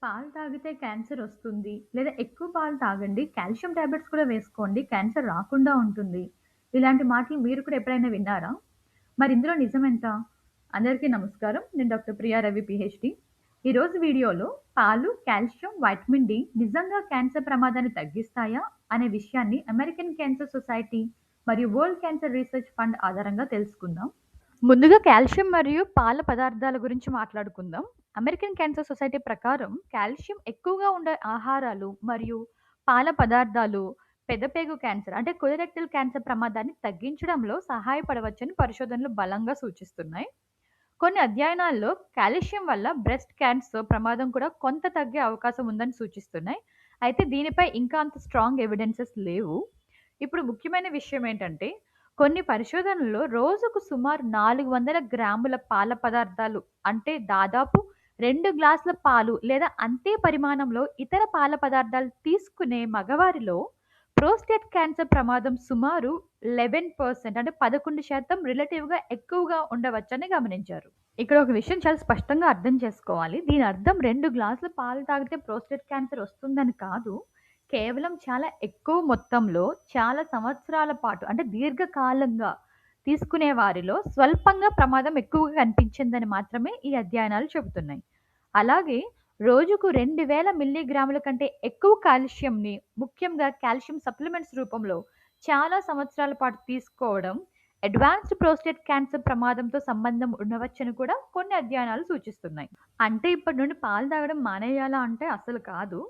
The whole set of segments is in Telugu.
పాలు తాగితే క్యాన్సర్ వస్తుంది. లేదా ఎక్కువ పాలు తాగండి. కాల్షియం టాబ్లెట్స్ కూడా వేసుకోండి. క్యాన్సర్ రాకుండా ఉంటుంది. ఇలాంటి మాటలు మీరు కూడా ఎప్పుడైనా విన్నారా? మరి ఇందులో నిజమెంత? అందరికీ నమస్కారం. నేను డాక్టర్ ప్రియా రవి పీహెచ్‌డీ. ఈరోజు వీడియోలో పాలు, కాల్షియం, వైటమిన్ డి నిజంగా క్యాన్సర్ ప్రమాదాన్ని తగ్గిస్తాయా? అనే విషయాన్ని అమెరికన్ క్యాన్సర్ సొసైటీ మరియు వరల్డ్ క్యాన్సర్ రీసెర్చ్ ఫండ్ ఆధారంగా తెలుసుకుందాం. ముందుగా కాల్షియం మరియు పాల పదార్థాల గురించి మాట్లాడుకుందాం. అమెరికన్ క్యాన్సర్ సొసైటీ ప్రకారం కాల్షియం ఎక్కువగా ఉండే ఆహారాలు మరియు పాల పదార్థాలు పెదపేగు క్యాన్సర్ అంటే కొలరెక్టల్ క్యాన్సర్ ప్రమాదాన్ని తగ్గించడంలో సహాయపడవచ్చని పరిశోధనలు బలంగా సూచిస్తున్నాయి. కొన్ని అధ్యయనాల్లో కాల్షియం వల్ల బ్రెస్ట్ క్యాన్సర్ ప్రమాదం కూడా కొంత తగ్గే అవకాశం ఉందని సూచిస్తున్నాయి. అయితే దీనిపై ఇంకా అంత స్ట్రాంగ్ ఎవిడెన్సెస్ లేవు. ఇప్పుడు ముఖ్యమైన విషయం ఏంటంటే, కొన్ని పరిశోధనల్లో రోజుకు సుమారు 400 గ్రాముల పాల పదార్థాలు అంటే దాదాపు 2 గ్లాసుల పాలు లేదా అంతే పరిమాణంలో ఇతర పాల పదార్థాలు తీసుకునే మగవారిలో ప్రోస్టేట్ క్యాన్సర్ ప్రమాదం సుమారు 11% అంటే 11% రిలేటివ్‌గా ఎక్కువగా ఉండవచ్చని గమనించారు. ఇక్కడ ఒక విషయం చాలా స్పష్టంగా అర్థం చేసుకోవాలి. దీని అర్థం 2 గ్లాసుల పాలు తాగితే ప్రోస్టేట్ క్యాన్సర్ వస్తుందని కాదు. కేవలం చాలా ఎక్కువ మొత్తంలో చాలా సంవత్సరాల పాటు అంటే దీర్ఘకాలంగా తీసుకునే వారిలో స్వల్పంగా ప్రమాదం ఎక్కువగా కనిపించిందని మాత్రమే ఈ అధ్యయనాలు చెబుతున్నాయి. అలాగే రోజుకు 2000 మిల్లీగ్రాముల కంటే ఎక్కువ కాల్షియంని ముఖ్యంగా కాల్షియం సప్లిమెంట్స్ రూపంలో చాలా సంవత్సరాల పాటు తీసుకోవడం అడ్వాన్స్డ్ ప్రోస్టేట్ క్యాన్సర్ ప్రమాదంతో సంబంధం ఉండవచ్చని కూడా కొన్ని అధ్యయనాలు సూచిస్తున్నాయి. అంటే ఇప్పటి నుండి పాలు తాగడం మానేయాలా అంటే అసలు కాదు.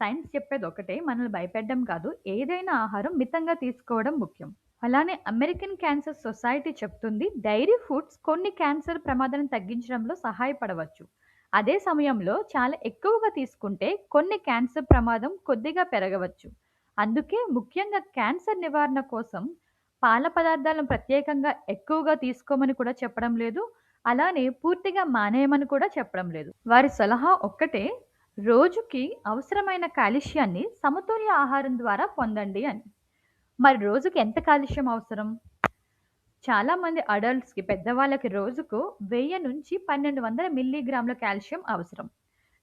సైన్స్ చెప్పేది ఒకటే, మనల్ని భయపెట్టడం కాదు. ఏదైనా ఆహారం మితంగా తీసుకోవడం ముఖ్యం. అలానే అమెరికన్ క్యాన్సర్ సొసైటీ చెప్తుంది డైరీ ఫుడ్స్ కొన్ని క్యాన్సర్ ప్రమాదాన్ని తగ్గించడంలో సహాయపడవచ్చు. అదే సమయంలో చాలా ఎక్కువగా తీసుకుంటే కొన్ని క్యాన్సర్ ప్రమాదం కొద్దిగా పెరగవచ్చు. అందుకే ముఖ్యంగా క్యాన్సర్ నివారణ కోసం పాల పదార్థాలను ప్రత్యేకంగా ఎక్కువగా తీసుకోమని కూడా చెప్పడం లేదు. అలానే పూర్తిగా మానేయమని కూడా చెప్పడం లేదు. వారి సలహా ఒక్కటే, రోజుకి అవసరమైన కాల్షియాన్ని సమతుల్య ఆహారం ద్వారా పొందండి అని. మరి రోజుకి ఎంత కాల్షియం అవసరం? చాలామంది అడల్ట్స్‌కి పెద్దవాళ్ళకి రోజుకు 1000-1200 మిల్లీగ్రాముల కాల్షియం అవసరం.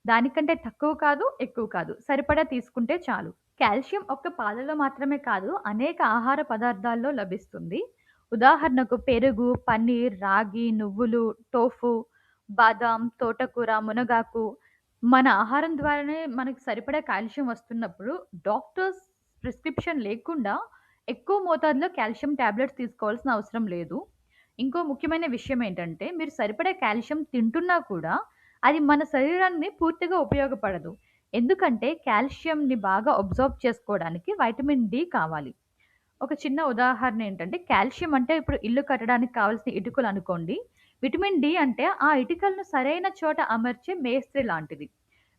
దానికంటే తక్కువ కాదు, ఎక్కువ కాదు. సరిపడా తీసుకుంటే చాలు. కాల్షియం ఒక్క పాలలో మాత్రమే కాదు, అనేక ఆహార పదార్థాల్లో లభిస్తుంది. ఉదాహరణకు పెరుగు, పన్నీర్, రాగి, నువ్వులు, టోఫు, బాదాం, తోటకూర, మునగాకు. మన ఆహారం ద్వారానే మనకు సరిపడా కాల్షియం వస్తున్నప్పుడు డాక్టర్స్ ప్రిస్క్రిప్షన్ లేకుండా ఎక్కువ మోతాదులో కాల్షియం టాబ్లెట్స్ తీసుకోవాల్సిన అవసరం లేదు. ఇంకో ముఖ్యమైన విషయం ఏంటంటే, మీరు సరిపడా కాల్షియం తింటున్నా కూడా అది మన శరీరాన్ని పూర్తిగా ఉపయోగపడదు. ఎందుకంటే కాల్షియంని బాగా అబ్జార్బ్ చేసుకోవడానికి వైటమిన్ డి కావాలి. ఒక చిన్న ఉదాహరణ ఏంటంటే, కాల్షియం అంటే ఇప్పుడు ఇల్లు కట్టడానికి కావాల్సిన ఇటుకలు అనుకోండి. విటమిన్ డి అంటే ఆ ఇటుకలను సరైన చోట అమర్చే మేస్త్రి లాంటిది.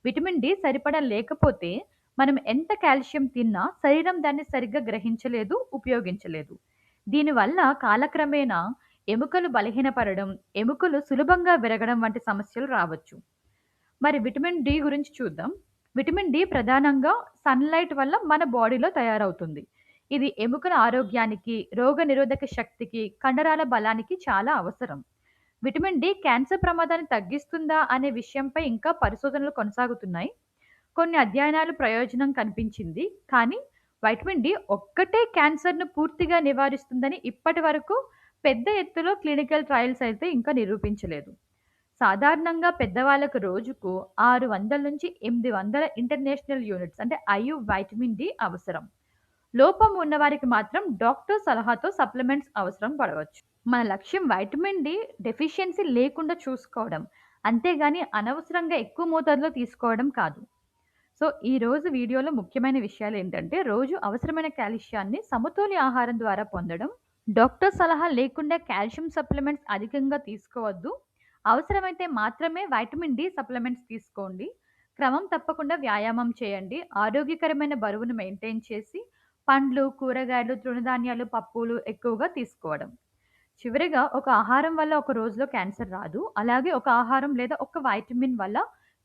విటమిన్ డి సరిపడా లేకపోతే మనం ఎంత కాల్షియం తిన్నా శరీరం దాన్ని సరిగ్గా గ్రహించలేదు, ఉపయోగించలేదు. దీనివల్ల కాలక్రమేణా ఎముకలు బలహీనపడడం, ఎముకలు సులభంగా విరగడం వంటి సమస్యలు రావచ్చు. మరి విటమిన్ డి గురించి చూద్దాం. విటమిన్ డి ప్రధానంగా సన్‌లైట్ వల్ల మన బాడీలో తయారవుతుంది. ఇది ఎముకల ఆరోగ్యానికి, రోగనిరోధక శక్తికి, కండరాల బలానికి చాలా అవసరం. విటమిన్ డి క్యాన్సర్ ప్రమాదాన్ని తగ్గిస్తుందా అనే విషయంపై ఇంకా పరిశోధనలు కొనసాగుతున్నాయి. కొన్ని అధ్యయనాలు ప్రయోజనం కనిపించింది. కానీ వైటమిన్ డి ఒక్కటే క్యాన్సర్‌ను పూర్తిగా నివారిస్తుందని ఇప్పటి వరకు పెద్ద ఎత్తులో క్లినికల్ ట్రయల్స్ అయితే ఇంకా నిరూపించలేదు. సాధారణంగా పెద్దవాళ్ళకు రోజుకు 600-800 ఇంటర్నేషనల్ యూనిట్స్ అంటే ఐయు వైటమిన్ డి అవసరం. లోపం ఉన్నవారికి మాత్రం డాక్టర్ సలహాతో సప్లిమెంట్స్ అవసరం పడవచ్చు. మన లక్ష్యం వైటమిన్ డి డెఫిషియన్సీ లేకుండా చూసుకోవడం. అంతేగాని అనవసరంగా ఎక్కువ మోతాదులో తీసుకోవడం కాదు. సో, ఈరోజు వీడియోలో ముఖ్యమైన విషయాలేంటంటే, రోజు అవసరమైన కాల్షియాన్ని సమతుల్య ఆహారం ద్వారా పొందడం, డాక్టర్ సలహా లేకుండా కాల్షియం సప్లిమెంట్స్ అధికంగా తీసుకోవద్దు. అవసరమైతే మాత్రమే వైటమిన్ డి సప్లిమెంట్స్ తీసుకోండి. క్రమం తప్పకుండా వ్యాయామం చేయండి. ఆరోగ్యకరమైన బరువును మెయింటైన్ చేసి, పండ్లు, కూరగాయలు, తృణధాన్యాలు, పప్పులు ఎక్కువగా తీసుకోవడం. చివరిగా ఒక ఆహారం వల్ల ఒక రోజులో క్యాన్సర్ రాదు. అలాగే ఒక ఆహారం లేదా ఒక వైటమిన్ వల్ల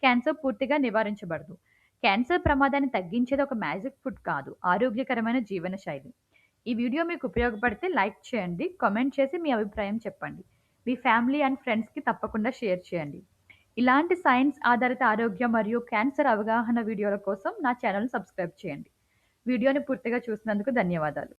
క్యాన్సర్ పూర్తిగా నివారించబడదు. క్యాన్సర్ ప్రమాదాన్ని తగ్గించేది ఒక మ్యాజిక్ ఫుడ్ కాదు, ఆరోగ్యకరమైన జీవనశైలి. ఈ వీడియో మీకు ఉపయోగపడితే లైక్ చేయండి, కామెంట్ చేసి మీ అభిప్రాయం చెప్పండి. మీ ఫ్యామిలీ అండ్ ఫ్రెండ్స్‌కి తప్పకుండా షేర్ చేయండి. ఇలాంటి సైన్స్ ఆధారిత ఆరోగ్య మరియు క్యాన్సర్ అవగాహన వీడియోల కోసం నా ఛానల్‌ని సబ్స్క్రైబ్ చేయండి. వీడియోని పూర్తిగా చూసినందుకు ధన్యవాదాలు.